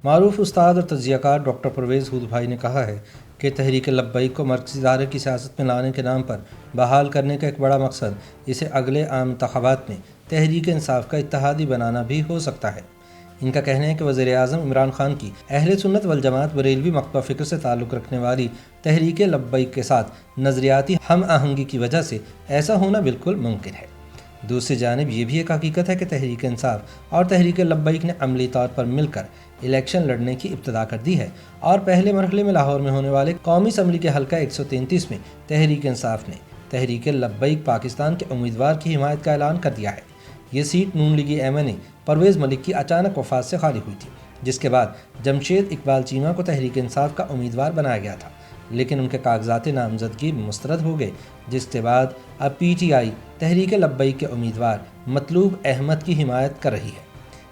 معروف استاد اور تجزیہ کار ڈاکٹر پرویز ہود بھائی نے کہا ہے کہ تحریک لبیک کو مرکزی ادارے کی سیاست میں لانے کے نام پر بحال کرنے کا ایک بڑا مقصد اسے اگلے عام انتخابات میں تحریک انصاف کا اتحادی بنانا بھی ہو سکتا ہے۔ ان کا کہنا ہے کہ وزیر اعظم عمران خان کی اہل سنت والجماعت بریلوی مکتبہ فکر سے تعلق رکھنے والی تحریک لبیک کے ساتھ نظریاتی ہم آہنگی کی وجہ سے ایسا ہونا بالکل ممکن ہے۔ دوسری جانب یہ بھی ایک حقیقت ہے کہ تحریک انصاف اور تحریک لبیک نے عملی طور پر مل کر الیکشن لڑنے کی ابتدا کر دی ہے اور پہلے مرحلے میں لاہور میں ہونے والے قومی اسمبلی کے حلقہ 133 میں تحریک انصاف نے تحریک لبیک پاکستان کے امیدوار کی حمایت کا اعلان کر دیا ہے۔ یہ سیٹ نون لیگی ایم این اے پرویز ملک کی اچانک وفات سے خالی ہوئی تھی، جس کے بعد جمشید اقبال چیمہ کو تحریک انصاف کا امیدوار بنایا گیا تھا، لیکن ان کے کاغذات نامزدگی مسترد ہو گئے، جس کے بعد اب P T I Tehreek Labbaik کے امیدوار مطلوب احمد کی حمایت کر رہی ہے۔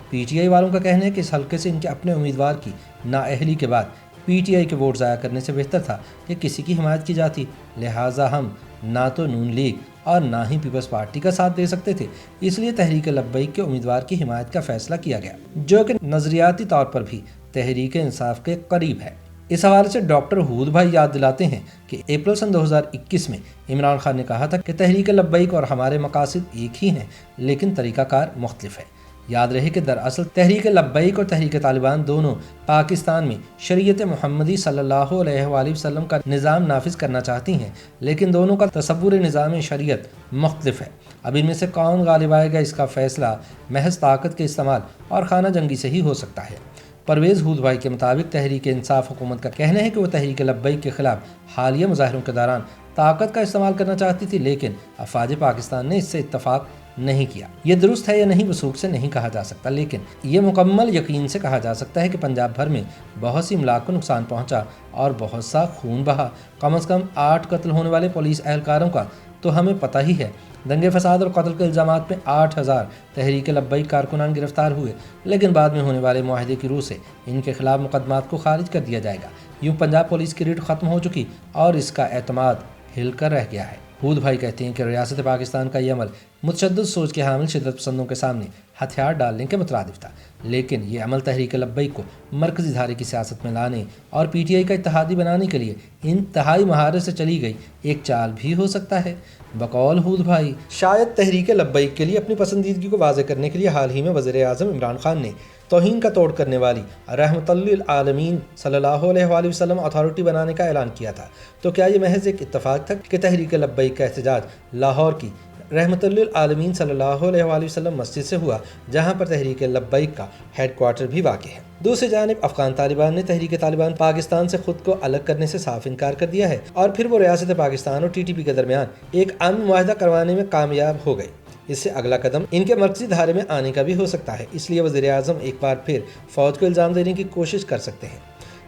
پی ٹی آئی والوں کا کہنا ہے کہ اس حلقے سے ان کے اپنے امیدوار کی نااہلی کے بعد پی ٹی آئی کے ووٹ ضائع کرنے سے بہتر تھا کہ کسی کی حمایت کی جاتی، لہٰذا ہم نہ تو نون لیگ اور نہ ہی پیپلز پارٹی کا ساتھ دے سکتے تھے، اس لیے تحریک لبیک کے امیدوار کی حمایت کا فیصلہ کیا گیا، جو کہ نظریاتی طور پر بھی تحریک انصاف کے قریب ہے۔ اس حوالے سے ڈاکٹر ہود بھائی یاد دلاتے ہیں کہ اپریل سن 2021 میں عمران خان نے کہا تھا کہ تحریک لبیک اور ہمارے مقاصد ایک ہی ہیں، لیکن طریقہ کار مختلف ہے۔ یاد رہے کہ دراصل تحریک لبیک اور تحریک طالبان دونوں پاکستان میں شریعت محمدی صلی اللہ علیہ وآلہ وسلم کا نظام نافذ کرنا چاہتی ہیں، لیکن دونوں کا تصور نظام شریعت مختلف ہے۔ اب ان میں سے کون غالب آئے گا، اس کا فیصلہ محض طاقت کے استعمال اور خانہ جنگی سے ہی ہو سکتا ہے۔ پرویز ہود بھائی کے مطابق تحریک انصاف حکومت کا کہنا ہے کہ وہ تحریک لبیک کے خلاف حالیہ مظاہروں کے دوران طاقت کا استعمال کرنا چاہتی تھی، لیکن افواج پاکستان نے اس سے اتفاق نہیں کیا۔ یہ درست ہے یا نہیں وثوق سے نہیں کہا جا سکتا، لیکن یہ مکمل یقین سے کہا جا سکتا ہے کہ پنجاب بھر میں بہت سی املاک کو نقصان پہنچا اور بہت سا خون بہا۔ کم از کم 8 قتل ہونے والے پولیس اہلکاروں کا تو ہمیں پتہ ہی ہے۔ دنگے فساد اور قتل کے الزامات میں 8000 تحریک لبیک کارکنان گرفتار ہوئے، لیکن بعد میں ہونے والے معاہدے کی روح سے ان کے خلاف مقدمات کو خارج کر دیا جائے گا۔ یوں پنجاب پولیس کی ریڑھ ختم ہو چکی اور اس کا اعتماد ہل کر رہ گیا ہے۔ ہود بھائی کہتے ہیں کہ ریاست پاکستان کا یہ عمل متشدد سوچ کے حامل شدت پسندوں کے سامنے ہتھیار ڈالنے کے مترادف تھا، لیکن یہ عمل تحریک لبیک کو مرکزی ادارے کی سیاست میں لانے اور پی ٹی آئی کا اتحادی بنانے کے لیے انتہائی مہارت سے چلی گئی ایک چال بھی ہو سکتا ہے۔ بقول ہود بھائی، شاید تحریک لبیک کے لیے اپنی پسندیدگی کو واضح کرنے کے لیے حال ہی میں وزیر اعظم عمران خان نے توہین کا توڑ کرنے والی رحمت للعالمین صلی اللہ علیہ وآلہ وسلم اتھارٹی بنانے کا اعلان کیا تھا، تو کیا یہ محض ایک اتفاق تھا کہ تحریک لبیک کا احتجاج لاہور کی رحمت للعالمین صلی اللہ علیہ وآلہ وسلم مسجد سے ہوا، جہاں پر تحریک لبیک کا ہیڈ کوارٹر بھی واقع ہے؟ دوسری جانب افغان طالبان نے تحریک طالبان پاکستان سے خود کو الگ کرنے سے صاف انکار کر دیا ہے اور پھر وہ ریاست پاکستان اور ٹی ٹی پی کے درمیان ایک امن معاہدہ کروانے میں کامیاب ہو گئے۔ اس سے اگلا قدم ان کے مرکزی دھارے میں آنے کا بھی ہو سکتا ہے، اس لیے وزیر اعظم ایک بار پھر فوج کو الزام دینے کی کوشش کر سکتے ہیں۔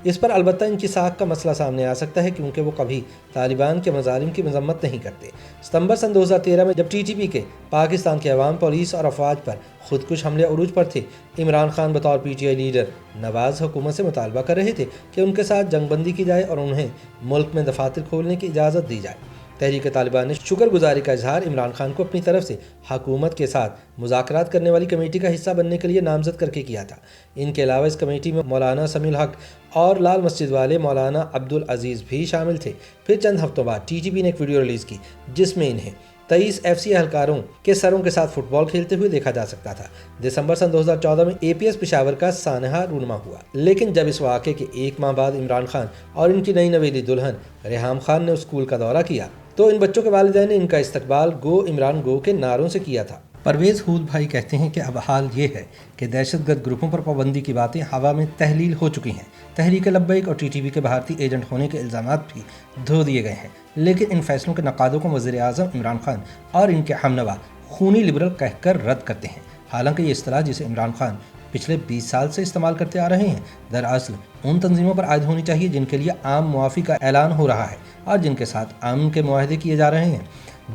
اس پر البتہ ان کی ساکھ کا مسئلہ سامنے آ سکتا ہے، کیونکہ وہ کبھی طالبان کے مظالم کی مذمت نہیں کرتے۔ ستمبر سن 2013 میں جب ٹی ٹی پی کے پاکستان کے عوام، پولیس اور افواج پر خود کش حملے عروج پر تھے، عمران خان بطور پی ٹی آئی لیڈر نواز حکومت سے مطالبہ کر رہے تھے کہ ان کے ساتھ جنگ بندی کی جائے اور انہیں ملک میں دفاتر کھولنے کی اجازت دی جائے۔ تحریک طالبان نے شکر گزاری کا اظہار عمران خان کو اپنی طرف سے حکومت کے ساتھ مذاکرات کرنے والی کمیٹی کا حصہ بننے کے لیے نامزد کر کے کیا تھا۔ ان کے علاوہ اس کمیٹی میں مولانا سمیع الحق اور لال مسجد والے مولانا عبدالعزیز بھی شامل تھے۔ پھر چند ہفتوں بعد ٹی ٹی پی نے ایک ویڈیو ریلیز کی جس میں انہیں 23 ایف سی اہلکاروں کے سروں کے ساتھ فٹ بال کھیلتے ہوئے دیکھا جا سکتا تھا۔ دسمبر سن 2014 میں اے پی ایس پشاور کا سانحہ رونما ہوا، لیکن جب اس واقعے کے 1 ماہ بعد عمران خان اور ان کی نئی نویلی دلہن ریحام خان نے اسکول کا دورہ کیا تو ان بچوں کے والدین نے ان کا استقبال گو عمران گو کے نعروں سے کیا تھا۔ پرویز ہود بھائی کہتے ہیں کہ اب حال یہ ہے کہ دہشت گرد گروپوں پر پابندی کی باتیں ہوا میں تحلیل ہو چکی ہیں۔ تحریک لبیک اور ٹی ٹی پی کے بھارتی ایجنٹ ہونے کے الزامات بھی دھو دیے گئے ہیں، لیکن ان فیصلوں کے نقادوں کو وزیر اعظم عمران خان اور ان کے ہمنوا خونی لبرل کہہ کر رد کرتے ہیں۔ حالانکہ یہ اصطلاح جسے عمران خان پچھلے 20 سال سے استعمال کرتے آ رہے ہیں، دراصل ان تنظیموں پر عائد ہونی چاہیے جن کے لیے عام معافی کا اعلان ہو رہا ہے اور جن کے ساتھ امن کے معاہدے کیے جا رہے ہیں۔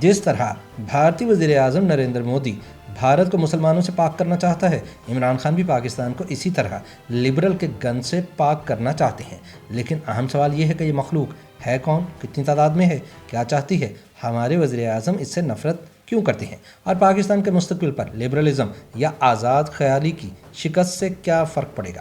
جس طرح بھارتی وزیر اعظم نریندر مودی بھارت کو مسلمانوں سے پاک کرنا چاہتا ہے، عمران خان بھی پاکستان کو اسی طرح لبرل کے گن سے پاک کرنا چاہتے ہیں۔ لیکن اہم سوال یہ ہے کہ یہ مخلوق ہے کون، کتنی تعداد میں ہے، کیا چاہتی ہے؟ ہمارے وزیر اعظم اس سے نفرت کیوں کرتے ہیں؟ اور پاکستان کے مستقبل پر لبرلزم یا آزاد خیالی کی شکست سے کیا فرق پڑے گا؟